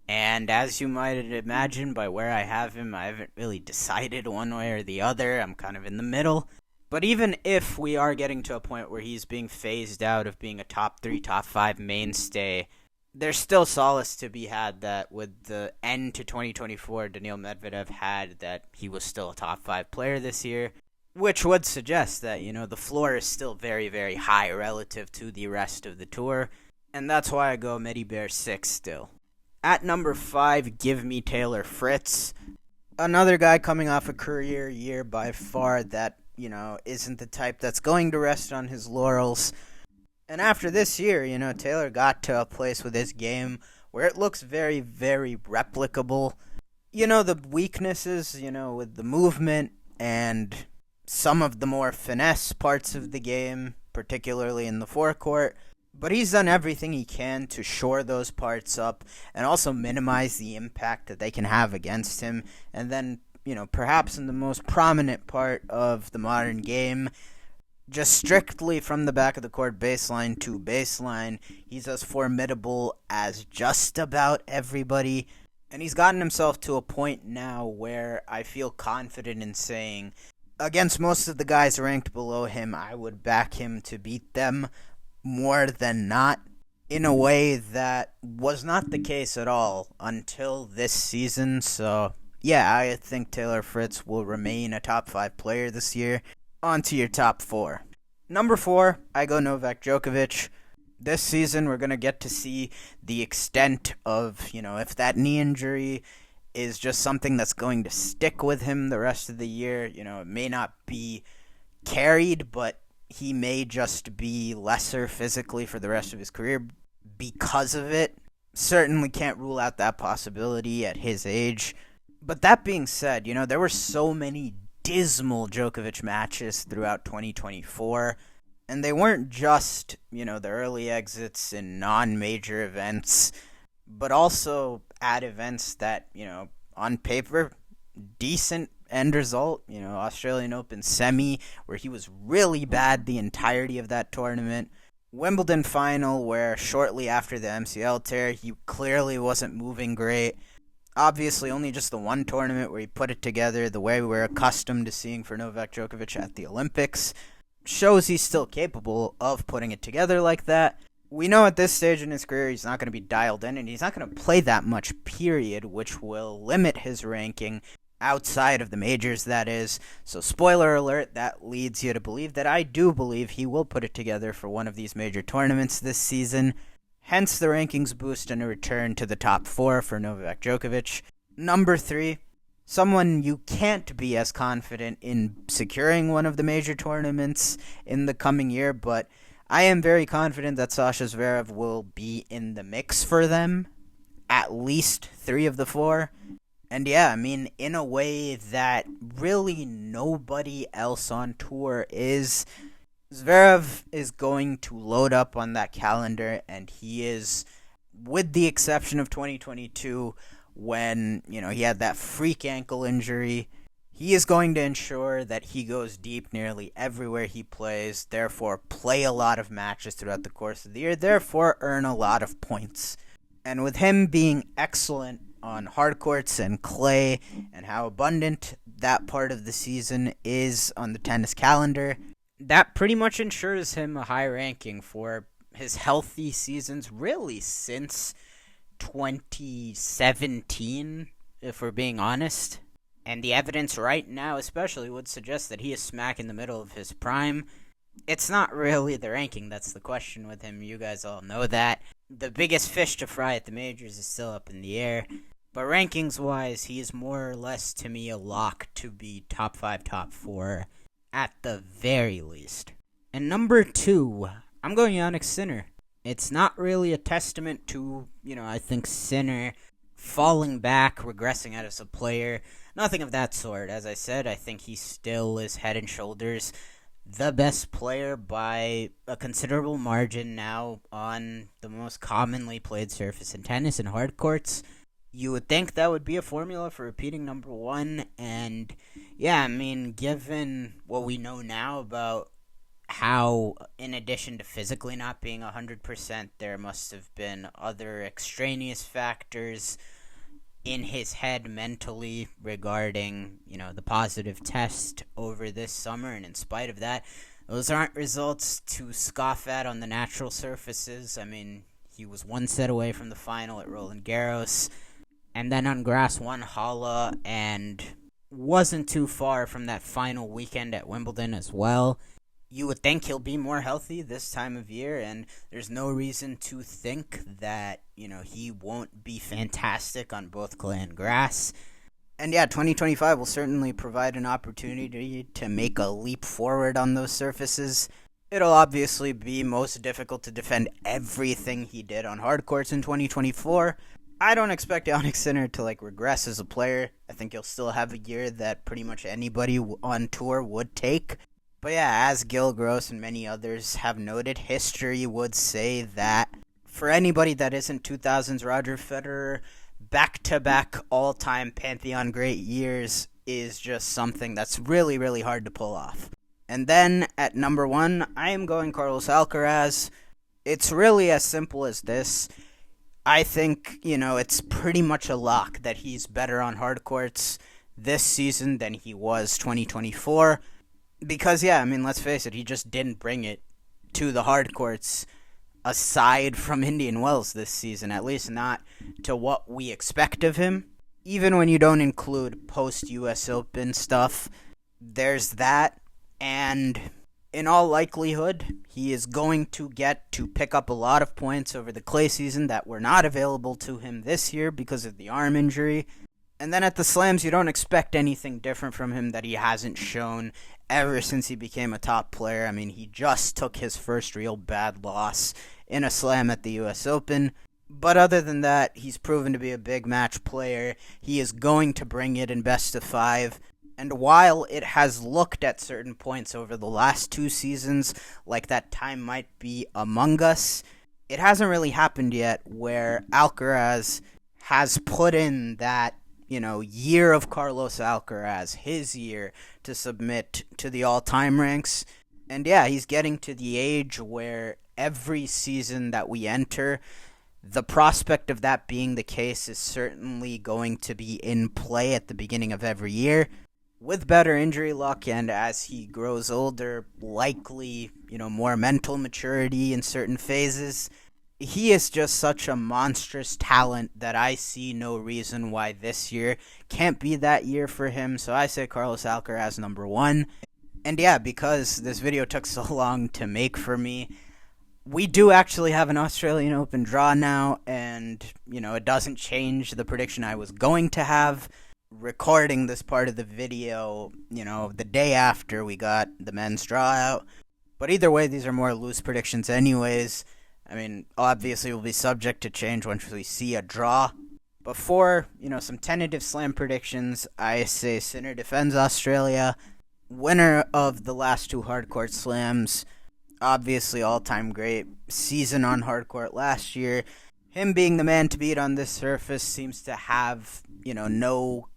And as you might imagine by where I have him, I haven't really decided one way or the other. I'm kind of in the middle. But even if we are getting to a point where he's being phased out of being a top 3, top 5 mainstay, there's still solace to be had that with the end to 2024 Daniil Medvedev had, that he was still a top 5 player this year. which would suggest that, the floor is still very, very high relative to the rest of the tour, and that's why I go Medi Bear 6 still. At number 5, give me Taylor Fritz. Another guy coming off a career year by far that, isn't the type that's going to rest on his laurels. And after this year, Taylor got to a place with his game where it looks very, very replicable. The weaknesses, with the movement and some of the more finesse parts of the game, particularly in the forecourt. But he's done everything he can to shore those parts up and also minimize the impact that they can have against him. And then, perhaps in the most prominent part of the modern game, just strictly from the back of the court baseline to baseline, he's as formidable as just about everybody. And he's gotten himself to a point now where I feel confident in saying, against most of the guys ranked below him, I would back him to beat them more than not, in a way that was not the case at all until this season. So, yeah, I think Taylor Fritz will remain a top 5 player this year. On to your top 4. Number 4, I go Novak Djokovic. This season, we're going to get to see the extent of, if that knee injury is just something that's going to stick with him the rest of the year. It may not be carried, but he may just be lesser physically for the rest of his career because of it. Certainly can't rule out that possibility at his age. But that being said, there were so many dismal Djokovic matches throughout 2024. And they weren't just, the early exits in non-major events, but also at events that, on paper, decent end result. Australian Open semi, where he was really bad the entirety of that tournament. Wimbledon final, where shortly after the MCL tear, he clearly wasn't moving great. Obviously, only just the one tournament where he put it together the way we're accustomed to seeing for Novak Djokovic at the Olympics. Shows he's still capable of putting it together like that. We know at this stage in his career he's not going to be dialed in, and he's not going to play that much, period, which will limit his ranking outside of the majors, that is. So spoiler alert, that leads you to believe that I do believe he will put it together for one of these major tournaments this season. Hence the rankings boost and a return to the top 4 for Novak Djokovic. Number 3, someone you can't be as confident in securing one of the major tournaments in the coming year, but I am very confident that Sasha Zverev will be in the mix for them, at least 3 of the 4. And yeah, in a way that really nobody else on tour is. Zverev is going to load up on that calendar, and he is, with the exception of 2022, when, he had that freak ankle injury, he is going to ensure that he goes deep nearly everywhere he plays, therefore play a lot of matches throughout the course of the year, therefore earn a lot of points. And with him being excellent on hard courts and clay, and how abundant that part of the season is on the tennis calendar, that pretty much ensures him a high ranking for his healthy seasons, really since 2017, if we're being honest. And the evidence right now especially would suggest that he is smack in the middle of his prime. It's not really the ranking that's the question with him. You guys all know that. The biggest fish to fry at the majors is still up in the air. But rankings-wise, he is more or less, to me, a lock to be top 5, top 4, at the very least. And number 2, I'm going Jannik Sinner. It's not really a testament to, I think Sinner falling back, regressing out as a player. Nothing of that sort. As I said, I think he still is head and shoulders the best player by a considerable margin now on the most commonly played surface in tennis and hard courts. You would think that would be a formula for repeating number 1, and yeah, given what we know now about how, in addition to physically not being 100%, there must have been other extraneous factors in his head mentally regarding, the positive test over this summer, and in spite of that, those aren't results to scoff at on the natural surfaces. He was one set away from the final at Roland Garros, and then on grass won Halle, and wasn't too far from that final weekend at Wimbledon as well. You would think he'll be more healthy this time of year, and there's no reason to think that, he won't be fantastic on both clay and grass. And yeah, 2025 will certainly provide an opportunity to make a leap forward on those surfaces. It'll obviously be most difficult to defend everything he did on hard courts in 2024. I don't expect Jannik Sinner to regress as a player. I think he'll still have a year that pretty much anybody on tour would take. But yeah, as Gil Gross and many others have noted, history would say that for anybody that isn't 2000s Roger Federer, back-to-back all-time Pantheon great years is just something that's really, really hard to pull off. And then at number 1, I am going Carlos Alcaraz. It's really as simple as this. I think, it's pretty much a lock that he's better on hard courts this season than he was 2024. Because, let's face it, he just didn't bring it to the hard courts aside from Indian Wells this season, at least not to what we expect of him. Even when you don't include post-US Open stuff, there's that. And in all likelihood, he is going to get to pick up a lot of points over the clay season that were not available to him this year because of the arm injury. And then at the slams, you don't expect anything different from him that he hasn't shown ever since he became a top player. He just took his first real bad loss in a slam at the US Open. But other than that, he's proven to be a big match player. He is going to bring it in best of 5. And while it has looked at certain points over the last 2 seasons like that time might be among us, it hasn't really happened yet where Alcaraz has put in that, year of Carlos Alcaraz, his year, to submit to the all-time ranks. And yeah, he's getting to the age where every season that we enter, the prospect of that being the case is certainly going to be in play at the beginning of every year. With better injury luck and as he grows older, likely, more mental maturity in certain phases, he is just such a monstrous talent that I see no reason why this year can't be that year for him. So I say Carlos Alcaraz number 1. And yeah, because this video took so long to make for me, we do actually have an Australian Open draw now, and, it doesn't change the prediction I was going to have. Recording this part of the video, the day after we got the men's draw out. But either way, these are more loose predictions anyways. Obviously will be subject to change once we see a draw. Before, some tentative slam predictions, I say Sinner defends Australia. Winner of the last 2 hardcourt slams. Obviously all-time great season on hardcourt last year. Him being the man to beat on this surface seems to have, no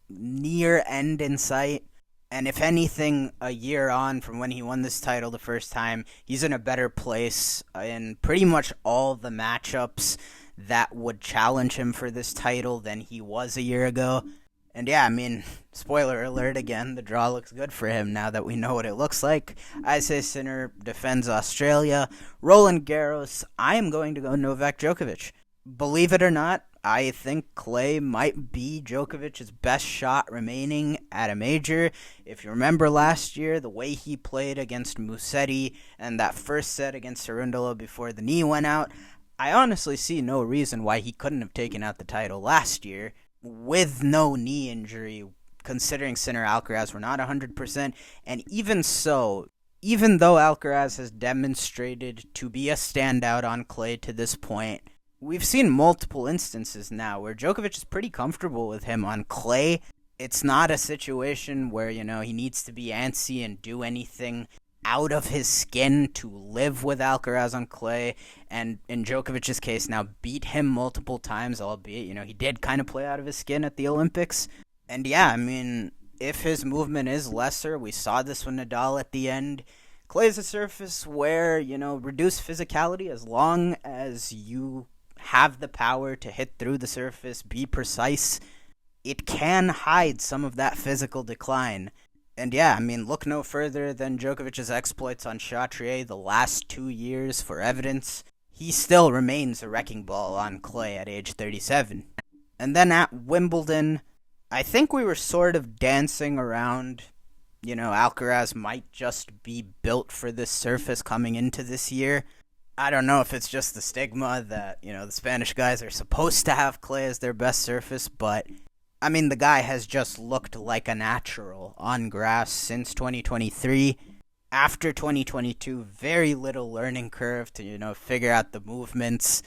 near end in sight. And if anything, a year on from when he won this title the first time, he's in a better place in pretty much all the matchups that would challenge him for this title than he was a year ago. And yeah, spoiler alert again, the draw looks good for him now that we know what it looks like. I say Sinner defends Australia. Roland Garros, I am going to go Novak Djokovic. Believe it or not, I think clay might be Djokovic's best shot remaining at a major. If you remember last year, the way he played against Musetti and that first set against Cerundolo before the knee went out, I honestly see no reason why he couldn't have taken out the title last year with no knee injury, considering Sinner Alcaraz were not 100%. And even so, even though Alcaraz has demonstrated to be a standout on clay to this point, we've seen multiple instances now where Djokovic is pretty comfortable with him on clay. It's not a situation where, he needs to be antsy and do anything out of his skin to live with Alcaraz on clay. And in Djokovic's case now, beat him multiple times, albeit, he did kind of play out of his skin at the Olympics. And yeah, if his movement is lesser, we saw this with Nadal at the end. Clay is a surface where, reduce physicality as long as you have the power to hit through the surface, be precise. It can hide some of that physical decline. And yeah, look no further than Djokovic's exploits on Chatrier the last 2 years for evidence. He still remains a wrecking ball on clay at age 37. And then at Wimbledon, I think we were sort of dancing around, Alcaraz might just be built for this surface coming into this year. I don't know if it's just the stigma that, the Spanish guys are supposed to have clay as their best surface, but I mean, the guy has just looked like a natural on grass since 2023. After 2022, very little learning curve to, figure out the movements.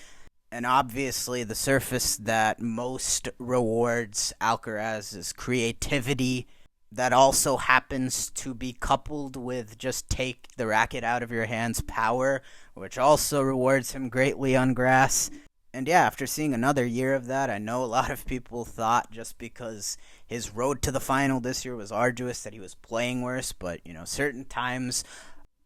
And obviously, the surface that most rewards Alcaraz's creativity, that also happens to be coupled with just take the racket out of your hands power, which also rewards him greatly on grass. And yeah, after seeing another year of that, I know a lot of people thought just because his road to the final this year was arduous that he was playing worse, but, certain times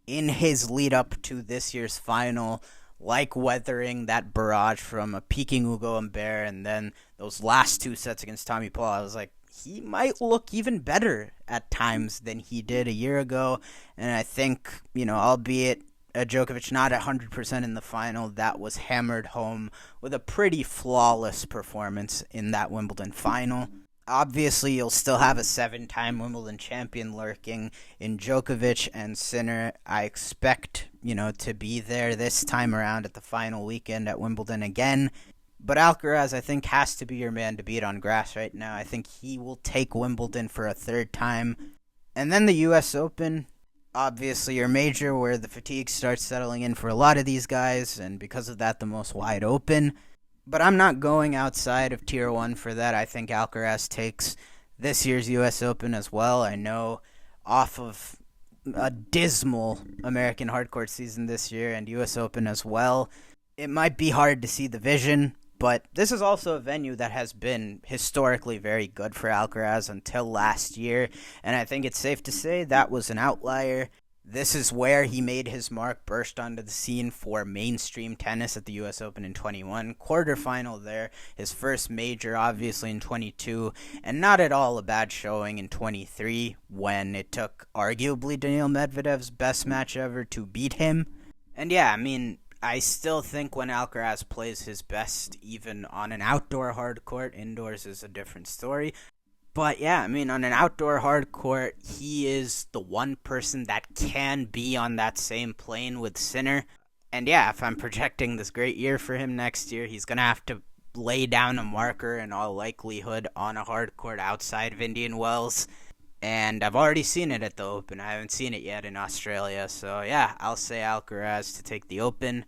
in his lead up to this year's final, like weathering that barrage from a peaking Hugo Humbert and then those last two sets against Tommy Paul, I was like, he might look even better at times than he did a year ago. And I think, albeit Djokovic not at 100% in the final, that was hammered home with a pretty flawless performance in that Wimbledon final. Obviously, you'll still have a 7-time Wimbledon champion lurking in Djokovic and Sinner. I expect, to be there this time around at the final weekend at Wimbledon again. But Alcaraz, I think, has to be your man to beat on grass right now. I think he will take Wimbledon for a third time. And then the U.S. Open, obviously your major where the fatigue starts settling in for a lot of these guys, and because of that, the most wide open. But I'm not going outside of Tier 1 for that. I think Alcaraz takes this year's U.S. Open as well. I know off of a dismal American hardcourt season this year and U.S. Open as well, it might be hard to see the vision, but this is also a venue that has been historically very good for Alcaraz until last year, and I think it's safe to say that was an outlier. This is where he made his mark, burst onto the scene for mainstream tennis at the U.S. Open in 21. Quarterfinal there, his first major obviously in 22, and not at all a bad showing in 23 when it took arguably Daniil Medvedev's best match ever to beat him. And yeah, I mean, I still think when Alcaraz plays his best, even on an outdoor hard court, indoors is a different story. But yeah, I mean, on an outdoor hard court, he is the one person that can be on that same plane with Sinner. And yeah, if I'm projecting this great year for him next year, he's going to have to lay down a marker in all likelihood on a hard court outside of Indian Wells. And I've already seen it at the Open. I haven't seen it yet in Australia. So yeah, I'll say Alcaraz to take the Open.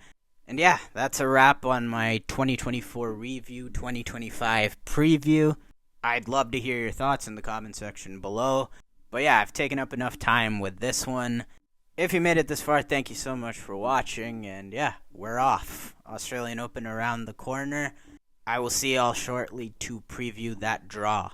And yeah, that's a wrap on my 2024 review, 2025 preview. I'd love to hear your thoughts in the comment section below. But yeah, I've taken up enough time with this one. If you made it this far, thank you so much for watching. And yeah, we're off. Australian Open around the corner. I will see y'all shortly to preview that draw.